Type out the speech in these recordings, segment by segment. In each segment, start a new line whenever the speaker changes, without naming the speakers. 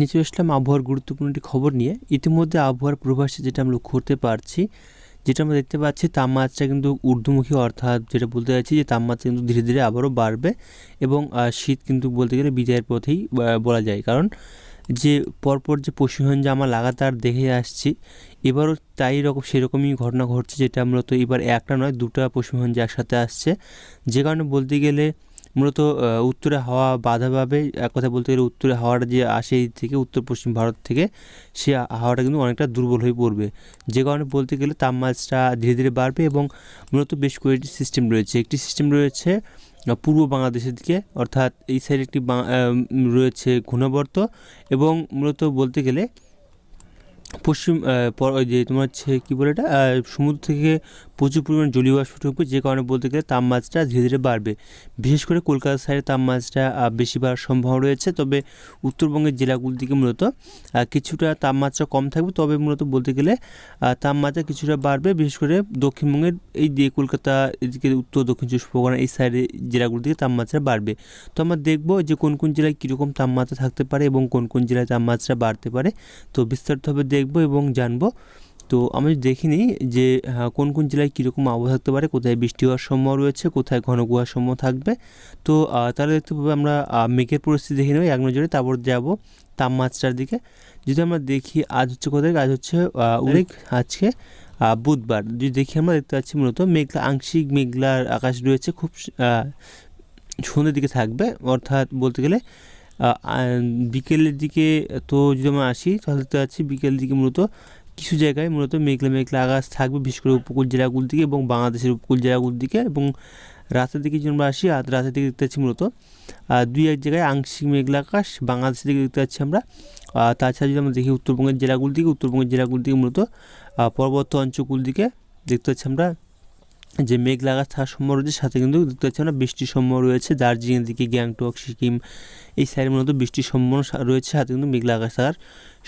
নিচে আসলাম আবহাওয়ার গুরুত্বপূর্ণ একটি খবর নিয়ে। ইতিমধ্যে আবহাওয়ার পূর্বাভাসে যেটা আমরা লক্ষ্য করতে পারছি, যেটা আমরা দেখতে পাচ্ছি, তাপমাত্রা কিন্তু ঊর্ধ্বমুখী, অর্থাৎ যেটা বলতে চাইছি যে তাপমাত্রা কিন্তু ধীরে ধীরে আবারও বাড়বে এবং শীত কিন্তু বলতে গেলে বিদায়ের পথেই বলা যায়। কারণ যে পরপর যে পশ্চিমবঙ্গে যে আমরা লাগাতার দেখে আসছি, এবারও তাই সেরকমই ঘটনা ঘটছে, যেটা মূলত এবার একটা নয় দুটো পশ্চিমবঙ্গে একসাথে আসছে। যে কারণে বলতে গেলে মূলত উত্তরে হাওয়া বাধা পাবে। এক কথা বলতে গেলে উত্তরে হাওয়াটা যে আসে এই থেকে উত্তর পশ্চিম ভারত থেকে, সে হাওয়াটা কিন্তু অনেকটা দুর্বল হয়ে পড়বে। যে কারণে বলতে গেলে তাপমাত্রা ধীরে ধীরে বাড়বে এবং মূলত বেশ কয়েকটি সিস্টেম রয়েছে। একটি সিস্টেম রয়েছে পূর্ব বাংলাদেশের দিকে, অর্থাৎ এই সাইডে একটি রয়েছে ঘূর্ণাবর্ত, এবং মূলত বলতে গেলে পশ্চিম ওই যে তোমার হচ্ছে কী বলে এটা, সমুদ্র থেকে প্রচুর পরিমাণ জলীয় বাষ্প ঢুকবে, যে কারণে বলতে গেলে তাপমাত্রা ধীরে ধীরে বাড়বে। বিশেষ করে কলকাতা সাইডে তাপমাত্রা বেশি বাড়ার সম্ভাবনা রয়েছে, তবে উত্তরবঙ্গের জেলাগুলির দিকে মূলত কিছুটা তাপমাত্রা কম থাকবে, তবে মূলত বলতে গেলে তাপমাত্রা কিছুটা বাড়বে। বিশেষ করে দক্ষিণবঙ্গের এই দিয়ে কলকাতা এদিকে উত্তর দক্ষিণ চব্বিশ পরগনা এই সাইডে জেলাগুলির দিকে তাপমাত্রা বাড়বে। তো আমরা দেখব যে কোন কোন জেলায় কীরকম তাপমাত্রা থাকতে পারে এবং কোন কোন জেলায় তাপমাত্রা বাড়তে পারে। তো বিস্তারিতভাবে দেখব এবং জানবো। তো আমি দেখিনি যে কোন কোন জেলায় কীরকম আবহাওয়া থাকতে পারে, কোথায় বৃষ্টি হওয়ার সম্ভাবনা রয়েছে, কোথায় ঘন কুয়াশার সম্ভাবনা থাকবে। তো তাহলে দেখতে পাবো আমরা মেঘের পরিস্থিতি দেখে নেব এক নজরে, তারপর যাব তাপমাত্রার দিকে। যদি আমরা দেখি আজ হচ্ছে কোথায়, আজ হচ্ছে আজকে বুধবার। যদি দেখি আমরা দেখতে পাচ্ছি মূলত মেঘলা, আংশিক মেঘলার আকাশ রয়েছে, খুব সন্ধ্যের দিকে থাকবে, অর্থাৎ বলতে গেলে বিকেলের দিকে। তো যদি আমরা আসি তাহলে দেখতে পাচ্ছি বিকেলের দিকে মূলত কিছু জায়গায় মূলত মেঘলা মেঘলা আকাশ থাকবে, বিশেষ করে উপকূল জেলাগুলোর দিকে এবং বাংলাদেশের উপকূল জেলাগুলোর দিকে। এবং রাতের দিকে যদি আমরা আসি, রাতের দিকে দেখতে পাচ্ছি মূলত দুই এক জায়গায় আংশিক মেঘলা আকাশ বাংলাদেশের দিকে দেখতে পাচ্ছি আমরা। তাছাড়া যদি আমরা দেখি উত্তরবঙ্গের জেলাগুলোর দিকে মূলত পর্বত অঞ্চলগুলোর দিকে দেখতে পাচ্ছি আমরা যে মেঘলা আকাশ থাকার সম্ভাবনা রয়েছে, সাথে কিন্তু দেখতে পাচ্ছি আমরা বৃষ্টির সম্ভাবনা রয়েছে। দার্জিলিংয়ের দিকে, গ্যাংটক, সিকিম এই সাইডে মূলত বৃষ্টির সম্ভাবনা রয়েছে, সাথে কিন্তু মেঘলা আকাশ থাকার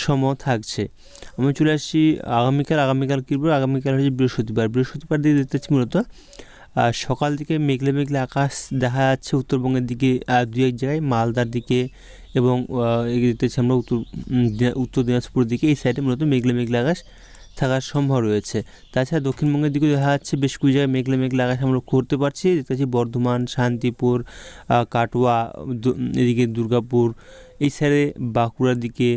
সম্ভাবনা থাকছে। আমি চলে আসছি আগামীকাল কী বলবো, আগামীকাল হচ্ছে বৃহস্পতিবার দিকে দেখতে পাচ্ছি মূলত সকাল দিকে মেঘলা মেঘলা আকাশ দেখা যাচ্ছে উত্তরবঙ্গের দিকে, দু এক জায়গায় মালদার দিকে এবং দেখতে পাচ্ছি আমরা উত্তর দিনাজপুরের দিকে এই সাইডে মূলত মেঘলা মেঘলা আকাশ থাকার সম্ভব রয়েছে। তাছাড়া দক্ষিণবঙ্গের দিকে দেখা যাচ্ছে বেশ কিছু জায়গায় মেঘলা মেঘলা আকাশ আমরা করতে পারছি। দেখতে পাচ্ছি বর্ধমান, শান্তিপুর, কাটোয়া, এদিকে দুর্গাপুর এই সাইডে, বাঁকুড়ার দিকে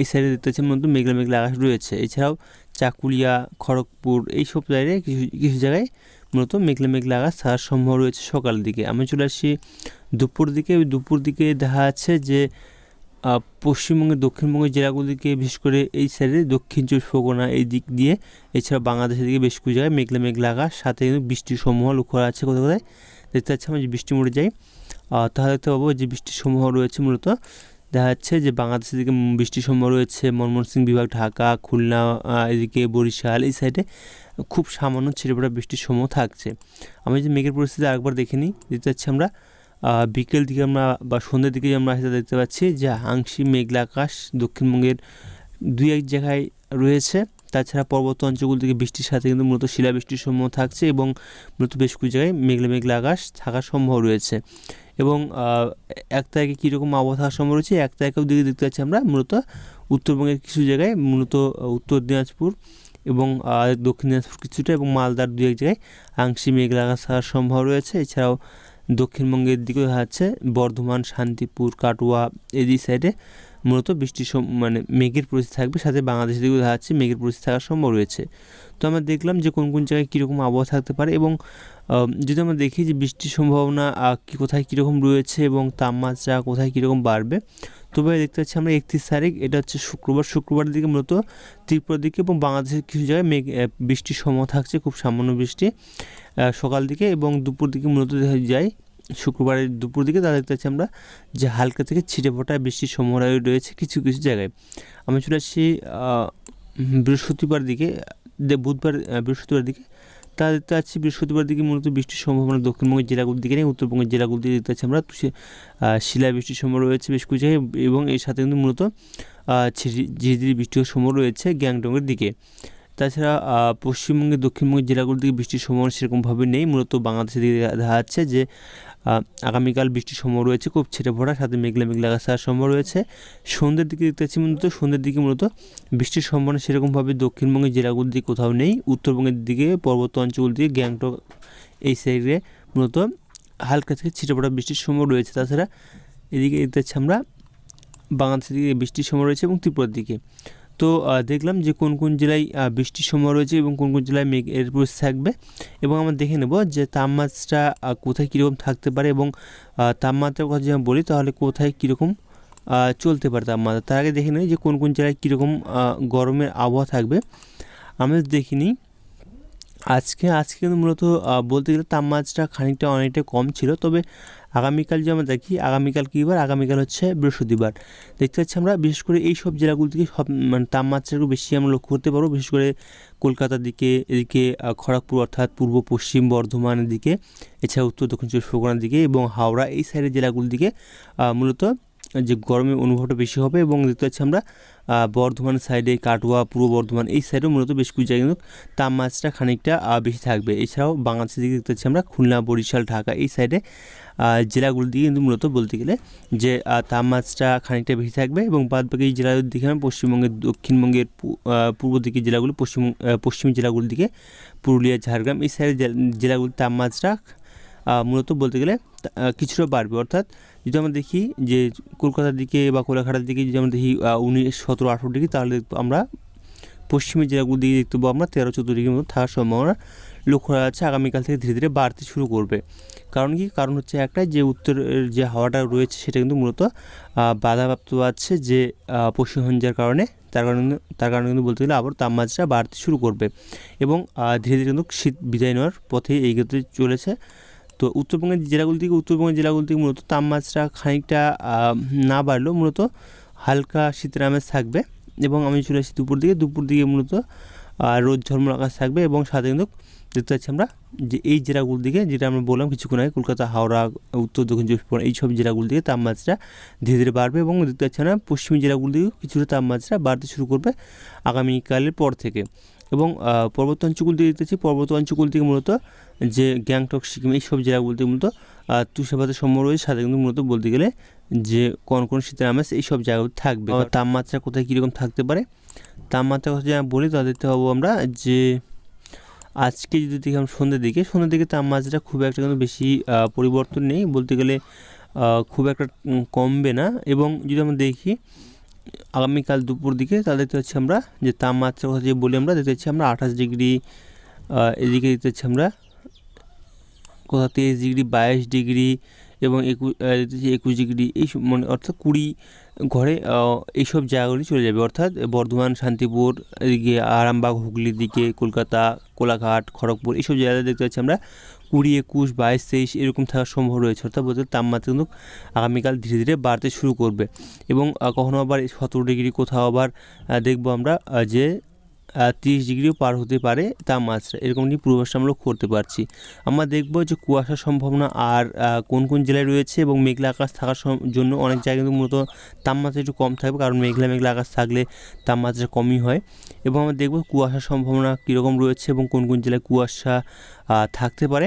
এই সাইডে দেখতে পাচ্ছি মূলত মেঘলা মেঘলা আকাশ রয়েছে। এছাড়াও চাকুলিয়া, খড়গপুর এইসব জায়গায় কিছু জায়গায় মূলত মেঘলা মেঘলা আকাশ থাকার সম্ভব রয়েছে সকালের দিকে। আমি চলে আসি দুপুর দিকে দেখা যাচ্ছে যে পশ্চিমবঙ্গের দক্ষিণবঙ্গের জেলাগুলিকে, বিশেষ করে এই সাইডে দক্ষিণ চব্বিশ পরগনা এই দিক দিয়ে, এছাড়া বাংলাদেশের দিকে বেশ কিছু জায়গায় মেঘলা মেঘলা আকাশ, সাথে কিন্তু বৃষ্টির সম্ভাবনা লক্ষ্য করা আছে। কোথায় দেখতে পাচ্ছি আমরা যে বৃষ্টি মোড়ে যাই, তাহলে দেখতে পাবো যে বৃষ্টির সম্ভাবনা রয়েছে। মূলত দেখা যাচ্ছে যে বাংলাদেশের দিকে বৃষ্টির সম্ভাবনা রয়েছে ময়মনসিংহ বিভাগ, ঢাকা, খুলনা, এদিকে বরিশাল এই সাইডে খুব সামান্য ছিটেফোঁটা বৃষ্টির সম্ভাবনা থাকছে। আমি যে মেঘের পরিস্থিতি আরেকবার দেখে নিই, দেখতে পাচ্ছি আমরা বিকেল দিকে আমরা বা সন্ধ্যের দিকে আমরা দেখতে পাচ্ছি যে আংশিক মেঘলা আকাশ দক্ষিণবঙ্গের দুই এক জায়গায় রয়েছে। তাছাড়া পর্বত অঞ্চলগুলো থেকে বৃষ্টির সাথে কিন্তু মূলত শিলাবৃষ্টির সম্ভাবনা থাকছে এবং মূলত বেশ কিছু জায়গায় মেঘলা মেঘলা আকাশ থাকার সম্ভব রয়েছে। এবং 1 তারিখে কীরকম আবহাওয়া থাকার সম্ভব রয়েছে, 1 তারিখেও দিকে দেখতে পাচ্ছি আমরা মূলত উত্তরবঙ্গের কিছু জায়গায়, মূলত উত্তর দিনাজপুর এবং দক্ষিণ দিনাজপুর কিছুটা এবং মালদার দু এক জায়গায় আংশিক মেঘলা আকাশ থাকার সম্ভব রয়েছে। এছাড়াও দক্ষিণবঙ্গের দিকেও দেখা যাচ্ছে বর্ধমান, শান্তিপুর, কাটোয়া এই সাইডে মূলত বৃষ্টির মানে মেঘের পরিস্থিতি থাকবে, সাথে বাংলাদেশের দিকেও দেখা যাচ্ছে মেঘের পরিস্থিতি থাকার সম্ভব রয়েছে। তো আমরা দেখলাম যে কোন কোন জায়গায় কীরকম আবহাওয়া থাকতে পারে এবং যদি আমরা দেখি যে বৃষ্টির সম্ভাবনা কোথায় কীরকম রয়েছে এবং তাপমাত্রা কোথায় কীরকম বাড়বে। তবে দেখতে পাচ্ছি আমরা 31 তারিখ, এটা হচ্ছে শুক্রবার দিকে মূলত ত্রিপুরার দিকে এবং বাংলাদেশের কিছু জায়গায় বৃষ্টির সম্ভাবনা থাকছে, খুব সামান্য বৃষ্টি সকাল দিকে এবং দুপুর দিকে মূলত দেখা যায়। শুক্রবারের দুপুর দিকে তা দেখতে পাচ্ছি আমরা যে হালকা থেকে ছিটেফোঁটা বৃষ্টির সম্ভাবনা রয়েছে কিছু কিছু জায়গায়। আমি চলে আসছি বৃহস্পতিবার দিকে, তা দেখতে পাচ্ছি বৃহস্পতিবার দিকে মূলত বৃষ্টির সম্ভাবনা দক্ষিণবঙ্গের জেলাগুলির দিকে নেই, উত্তরবঙ্গের জেলাগুলির দিকে দেখতে পাচ্ছি আমরা শিলা বৃষ্টির সম্ভাবনা রয়েছে বেশ কিছু জায়গায় এবং এর সাথে কিন্তু মূলত ঝিরিঝিরি বৃষ্টি হওয়ার সম্ভাবনা রয়েছে গ্যাংটকের দিকে। তাছাড়া পশ্চিমবঙ্গের দক্ষিণবঙ্গের জেলাগুলির দিকে বৃষ্টির সম্ভাবনা সেরকমভাবে নেই, মূলত বাংলাদেশের দিকে দেখা যাচ্ছে যে আগামীকাল বৃষ্টির সম্ভাবনা রয়েছে, খুব ছেটে ফোটা, সাথে মেঘলা মেঘলা আকাশ থাকার সম্ভাবনা রয়েছে। সন্ধ্যের দিকে দেখতে পাচ্ছি সন্ধ্যের দিকে মূলত বৃষ্টির সম্ভাবনা সেরকমভাবে দক্ষিণবঙ্গের জেলাগুলির দিকে কোথাও নেই। উত্তরবঙ্গের দিকে পর্বত অঞ্চল দিকে গ্যাংটক এই সাইডে মূলত হালকা থেকে ছিটে ফোটা বৃষ্টির সম্ভাবনা রয়েছে। তাছাড়া এদিকে দেখতে পাচ্ছি আমরা বাংলাদেশের দিকে বৃষ্টির সম্ভাবনা রয়েছে এবং ত্রিপুরার দিকে। তো দেখলাম যে কোন কোন জেলায় বৃষ্টির সম্ভাবনা রয়েছে এবং কোন কোন জেলায় মেঘের পরিস্থিতি থাকবে, এবং আমরা দেখে নেব যে তাপমাত্রা কোথায় কীরকম থাকতে পারে এবং তাপমাত্রার কথা যদি আমি বলি তাহলে কোথায় কীরকম চলতে পারে তাপমাত্রা। তার আগে দেখে নিই যে কোন কোন জেলায় কীরকম গরমের আবহাওয়া থাকবে। আমরা দেখে নিই আজকে কিন্তু মূলত বলতে গেলে তাপমাত্রা খানিকটা অনেকটা কম ছিল। তবে আগামীকাল যে আমরা দেখি, আগামীকাল কী বার, আগামীকাল হচ্ছে বৃহস্পতিবার। দেখতে পাচ্ছি আমরা বিশেষ করে এই সব জেলাগুলো থেকে মানে তাপমাত্রা একটু বেশি আমরা লক্ষ্য করতে পারবো, বিশেষ করে কলকাতার দিকে, এদিকে খড়গপুর অর্থাৎ পূর্ব পশ্চিম বর্ধমানের দিকে, এছাড়া উত্তর দক্ষিণ চব্বিশ পরগনার দিকে এবং হাওড়া এই সাইডের জেলাগুলোর দিকে মূলত যে গরমের অনুভবটা বেশি হবে। এবং দেখতে পাচ্ছি আমরা বর্ধমান সাইডে, কাটোয়া, পূর্ব বর্ধমান এই সাইডেও মূলত বেশ কিছু জায়গায় কিন্তু তাপমাত্রা খানিকটা বেশি থাকবে। এছাড়াও বাংলাদেশের দিকে দেখতে পাচ্ছি আমরা খুলনা, বরিশাল, ঢাকা এই সাইডে জেলাগুলোর দিকে কিন্তু মূলত বলতে গেলে যে তাপমাত্রা খানিকটা বেশি থাকবে। এবং বাদবাকি জেলাগুলোর দিকে আমরা পশ্চিমবঙ্গের, দক্ষিণবঙ্গের পূর্ব দিকের জেলাগুলো, পশ্চিম জেলাগুলোর দিকে পুরুলিয়া, ঝাড়গ্রাম এই সাইডের জেলাগুলির তাপমাত্রা মূলত বলতে গেলে কিছুটা বাড়বে। অর্থাৎ যদি আমরা দেখি যে কলকাতার দিকে বা কোলাঘাটের দিকে যদি আমরা দেখি 19, 17, 18 ডিগ্রি, তাহলে আমরা পশ্চিমের জেলাগুলোর দিকে দেখতে পাবো আমরা 13, 14 ডিগ্রির মতো থাকার সম্ভাবনা লক্ষ্য করা যাচ্ছে। আগামীকাল থেকে ধীরে ধীরে বাড়তে শুরু করবে। কারণ কি, কারণ হচ্ছে একটাই, যে উত্তরের যে হাওয়াটা রয়েছে সেটা কিন্তু মূলত বাধাপ্রাপ্ত আছে যে পশ্চিম ঝঞ্ঝার কারণে। তার কারণে কিন্তু বলতে গেলে আবার তাপমাত্রা বাড়তে শুরু করবে এবং ধীরে ধীরে কিন্তু শীত বিদায় নেওয়ার পথে এগোতে চলেছে। তো উত্তরবঙ্গের জেলাগুলি থেকে মূলত তাপমাত্রা খানিকটা না বাড়লেও মূলত হালকা শীতের আমেজ থাকবে। এবং আমি চলে আসি দুপুর দিকে মূলত রোদ ঝলমল আকাশ থাকবে এবং সাথে কিন্তু দেখতে পাচ্ছি আমরা যে এই জেলাগুলোর দিকে, যেটা আমরা বললাম কিছুক্ষণ আগে, কলকাতা, হাওড়া, উত্তর দক্ষিণ চব্বিশ পরগনা এই সব জেলাগুলোর দিকে তাপমাত্রা ধীরে ধীরে বাড়বে। এবং দেখতে পাচ্ছি আমরা পশ্চিমী জেলাগুলোর দিকেও কিছুটা তাপমাত্রা বাড়তে শুরু করবে আগামীকালের পর থেকে। এবং পর্বত অঞ্চলগুলো দিকে দেখতেছি, পর্বত অঞ্চলগুলো থেকে মূলত যে গ্যাংটক, সিকিম এই সব জেলাগুলোতে মূলত তুষারপাতের সম্ভাবনা রয়েছে। সাথে কিন্তু মূলত বলতে গেলে যে কোন শীতের আমেজ এই সব জায়গায় থাকবে। তাপমাত্রা কোথায় কীরকম থাকতে পারে, তাপমাত্রার কথা যদি বলি তাহলে দেখতে পাবো আমরা যে আজকে যদি দেখি আমরা সন্ধ্যের দিকে তাপমাত্রা খুব একটা কিন্তু বেশি পরিবর্তন নেই, বলতে গেলে খুব একটা কমবে না। এবং যদি আমরা দেখি আগামীকাল দুপুর দিকে, তাহলে দেখতে পাচ্ছি আমরা যে তাপমাত্রার কথা যে বলি আমরা দেখতে পাচ্ছি আমরা 28 ডিগ্রি, এদিকে দেখতে পাচ্ছি আমরা কোথাও 23 ডিগ্রি, 22 ডিগ্রি এবং 21 ডিগ্রি এই মানে অর্থাৎ 20 ঘরে এইসব জায়গাগুলি চলে যাবে। অর্থাৎ বর্ধমান, শান্তিপুর, এদিকে আরামবাগ, হুগলির দিকে, কলকাতা, কোলাঘাট, খড়গপুর এইসব জায়গায় দেখতে পাচ্ছি আমরা 20, 21, 22, 23 এরকম থাকার সম্ভব রয়েছে। অর্থাৎ বলতে তাপমাত্রা কিন্তু আগামীকাল ধীরে ধীরে বাড়তে শুরু করবে। এবং কখনো আবার 17 ডিগ্রি, কোথাও আবার দেখবো আমরা যে 30 ডিগ্রিও পার হতে পারে তাপমাত্রা, এরকম নিয়ে পূর্বাভাস আমরা লক্ষ্য করতে পারছি। আমরা দেখব যে কুয়াশার সম্ভাবনা আর কোন কোন জেলায় রয়েছে এবং মেঘলা আকাশ থাকার জন্য অনেক জায়গায় কিন্তু মূলত তাপমাত্রা একটু কম থাকবে, কারণ মেঘলা আকাশ থাকলে তাপমাত্রা কমই হয়। এবং আমরা দেখব কুয়াশার সম্ভাবনা কীরকম রয়েছে এবং কোন কোন জেলায় কুয়াশা থাকতে পারে।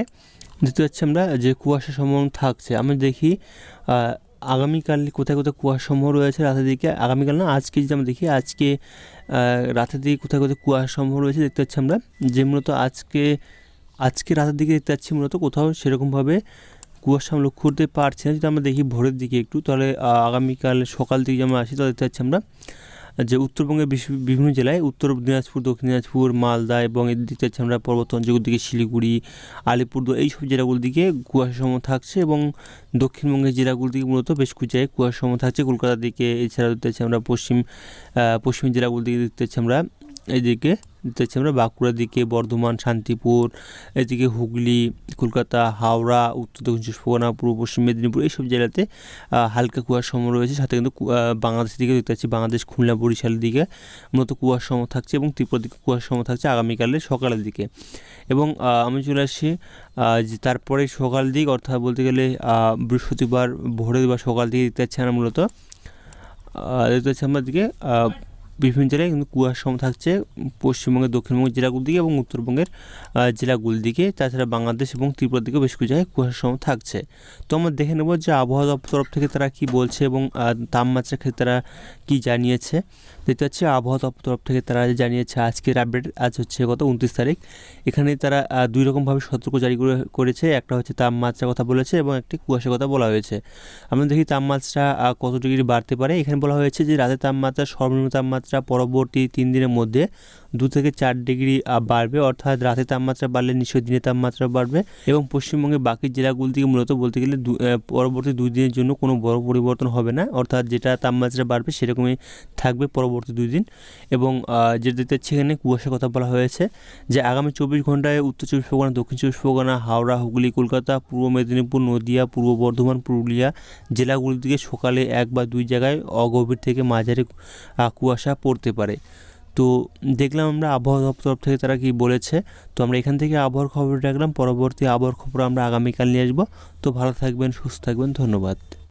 দেখতে পাচ্ছি আমরা যে কুয়াশার সম্ভাবনা থাকছে। আমরা দেখি আগামীকাল কোথায় কোথায় কুয়াশার সম্ভাবনা রয়েছে রাতের দিকে, আগামীকাল না আজকে যদি আমরা দেখি, আজকে রাতের দিকে কোথায় কোথায় কুয়াশার সম্ভাবনা রয়েছে দেখতে পাচ্ছি আমরা যে মূলত আজকে রাতের দিকে দেখতে পাচ্ছি মূলত কোথাও সেরকমভাবে কুয়াশা আমরা লক্ষ্য করতে পারছি না। যদি আমরা দেখি ভোরের দিকে একটু, তাহলে আগামীকাল সকাল দিকে যেমন আসি, তাহলে দেখতে পাচ্ছি আমরা যে উত্তরবঙ্গের বিভিন্ন জেলায়, উত্তর দিনাজপুর, দক্ষিণ দিনাজপুর, মালদা এবং এর দিকে যাচ্ছে আমরা পর্বত অঞ্চলের দিকে শিলিগুড়ি, আলিপুরদুয়ার এইসব জেলাগুলোর দিকে কুয়াশার সম্ভাবনা থাকছে। এবং দক্ষিণবঙ্গের জেলাগুলোর দিকে মূলত বেশ কিছু জায়গায় কুয়াশার সম্ভাবনা থাকছে, কলকাতার দিকে। এছাড়াও দেখতে পাচ্ছি আমরা পশ্চিম জেলাগুলোর দিকে দেখতে পাচ্ছি আমরা এদিকে দেখতে পাচ্ছি আমরা বাঁকুড়ার দিকে, বর্ধমান, শান্তিপুর, এদিকে হুগলি, কলকাতা, হাওড়া, উত্তর দক্ষিণ চব্বিশ পরগনা, পূর্ব পশ্চিম মেদিনীপুর এইসব জেলাতে হালকা কুয়াশার সম্ভাবনা রয়েছে। সাথে কিন্তু বাংলাদেশের দিকে দেখতে পাচ্ছি, বাংলাদেশ, খুলনা, বরিশালের দিকে মূলত কুয়াশার সম্ভাবনা থাকছে এবং ত্রিপুরার দিকে কুয়াশার সম্ভাবনা থাকছে আগামীকালের সকালের দিকে। এবং আমি চলে আসছি যে তারপরে সকাল দিক, অর্থাৎ বলতে গেলে বৃহস্পতিবার ভোরে বা সকাল দিকে দেখতে পাচ্ছি আমরা মূলত দেখতে পাচ্ছি আমার দিকে বিভিন্ন জায়গায় কিন্তু কুয়াশা সম থাকছে পশ্চিমবঙ্গের দক্ষিণবঙ্গের জেলাগুলির দিকে এবং উত্তরবঙ্গের জেলাগুলির দিকে। তাছাড়া বাংলাদেশ এবং ত্রিপুরার দিকেও বেশ কিছু জায়গায় কুয়াশা সম থাকছে। তো আমরা দেখে নেব যে আবহাওয়া দপ্তর তরফ থেকে তারা কী বলছে এবং তাপমাত্রার ক্ষেত্রে তারা কী জানিয়েছে। দেখতে পাচ্ছি আবহাওয়া দপ্তর তরফ থেকে তারা জানিয়েছে আজকের আপডেট, আজ হচ্ছে কত 29 তারিখ। এখানে তারা দুই রকমভাবে সতর্ক জারি করেছে, একটা হচ্ছে তাপমাত্রার কথা বলেছে এবং একটি কুয়াশার কথা বলা হয়েছে। আমরা দেখি তাপমাত্রা কত ডিগ্রি বাড়তে পারে। এখানে বলা হয়েছে যে রাতের তাপমাত্রা সর্বনিম্ন তাপমাত্রা পরবর্তী 3 দিনের মধ্যে 2 থেকে 4 ডিগ্রি বাড়বে, অর্থাৎ রাতের তাপমাত্রা বাড়লে নিশ্চয়ই দিনের তাপমাত্রা বাড়বে। এবং পশ্চিমবঙ্গের বাকি জেলাগুলি থেকে মূলত বলতে গেলে পরবর্তী 2 দিনের জন্য কোনো বড় পরিবর্তন হবে না, অর্থাৎ যেটা তাপমাত্রা বাড়বে সেরকমই থাকবে পরবর্তী 2 দিন। এবং যেটা দেখতে পাচ্ছি এখানে কুয়াশার কথা বলা হয়েছে যে আগামী 24 ঘন্টায় উত্তর 24 পরগনা, দক্ষিণ 24 পরগনা, হাওড়া, হুগলি, কলকাতা, পূর্ব মেদিনীপুর, নদিয়া, পূর্ব বর্ধমান, পুরুলিয়া জেলাগুলির দিকে সকালে 1 বা 2 জায়গায় অগভীর থেকে মাঝারি কুয়াশা পড়তে পারে। তো দেখলাম আমরা আবহাওয়া দপ্তর তরফ থেকে তারা কী বলেছে। তো আমরা এখান থেকে আবহাওয়ার খবর রাখলাম, পরবর্তী আবহাওয়ার খবর আমরা আগামীকাল নিয়ে আসবো। তো ভালো থাকবেন, সুস্থ থাকবেন, ধন্যবাদ।